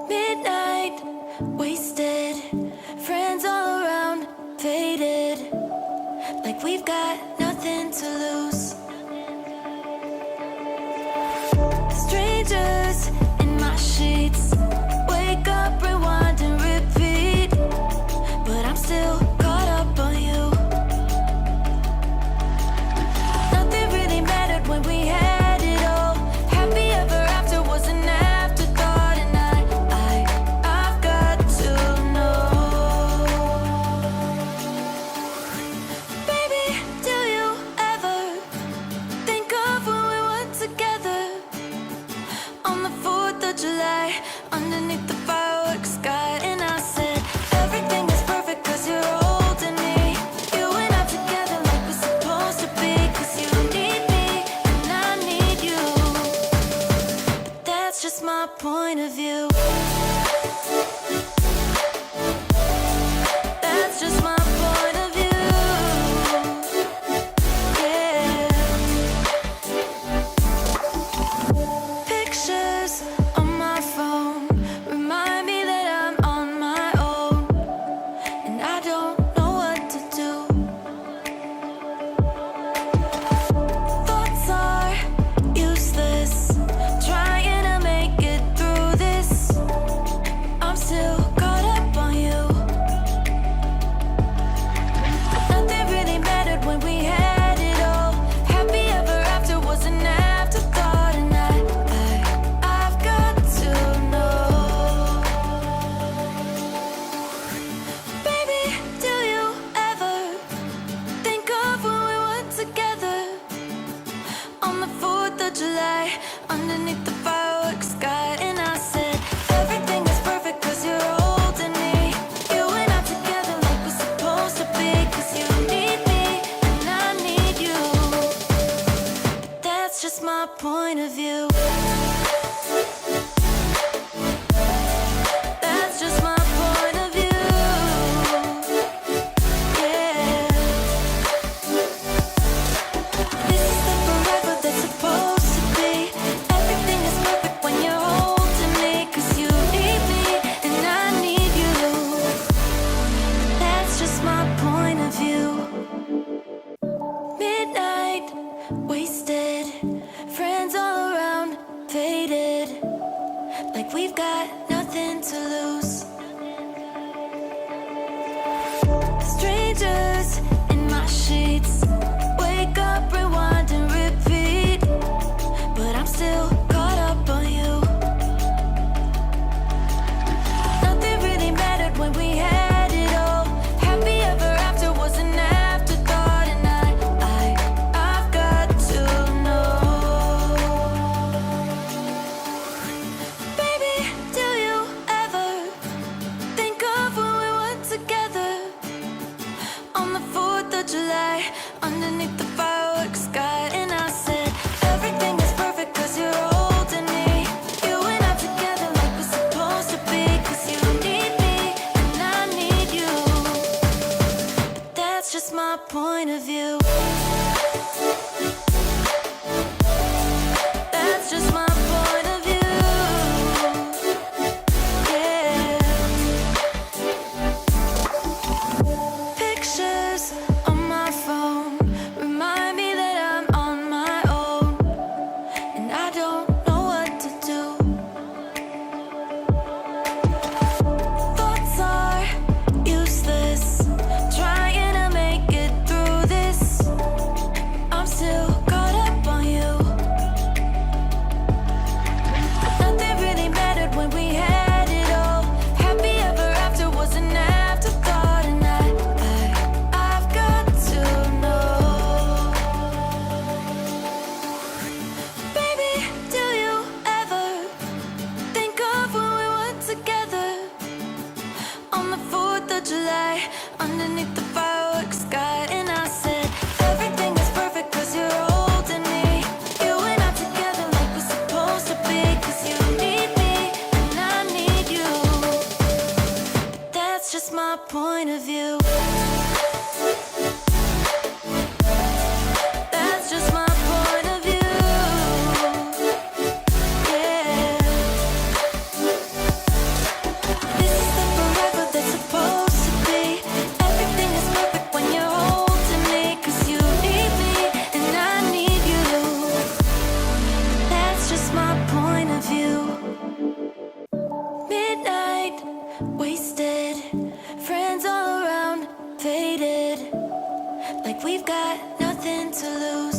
Midnight, wasted, friends all around, faded, like we've got nothing to lose. Strangers in my sheets, wake up, rewind and repeat, but I'm still caught up on you. Nothing really mattered when we had it all. Happy ever after was an afterthought, and I've got to know. Baby, do you ever think of when we were together on the 4th of July, underneath the fireworks sky? And I said, everything is perfect cause you're holding me. You and I together like we're supposed to be, cause you need me and I need you. But that's just my point of view. That's just my point of view. Yeah. Pictures on my phone remind me that I'm on my own, and I don't know what to do. Thoughts are useless, trying to make it through this. I'm still caught up on you. Nothing really mattered when we had it all. Happy ever after was an afterthought, and I've got to know. Baby, do you ever think of when we were together on the 4th of July, underneath the fireworks sky? And I said, everything is perfect cause you're holding me. You and I together like we're supposed to be, cause you need me and I need you. That's just my point of view. That's just my point of view. Yeah. This is the forever that's supposed to be. Everything is perfect when you're holding me, cause you need me and I need you. That's just my point of view. Midnight, wasted, friends all around, faded, like we've got nothing to lose. Strangers in my sheets, wake up, rewind and repeat, but I'm still caught up on you. Nothing really mattered when we had it all. Happy ever after was an afterthought, and I've got to know. Baby, do you ever think of when we were together on the 4th of July, underneath the fireworks sky? And I said, everything is perfect cause you're holding me. You and I together like we're supposed to be, cause you need me and I need you. But that's just my point of view. That's just my point of view. Yeah. Pictures on my phone remind me that I'm on my own, and I don't know what to do. Thoughts are useless, trying to make it through this. I'm still caught up on you. Nothing really mattered when we had it all. Happy ever after was an afterthought, and I've got to know. Baby, do you ever think of when we were together on the 4th of July, underneath the fireworks sky? And I said, everything is perfect cause you're holding me. You and I together like we're supposed to be, cause you need me and I need you. That's just my point of view. That's just my point of view. Yeah. like we've got nothing to lose.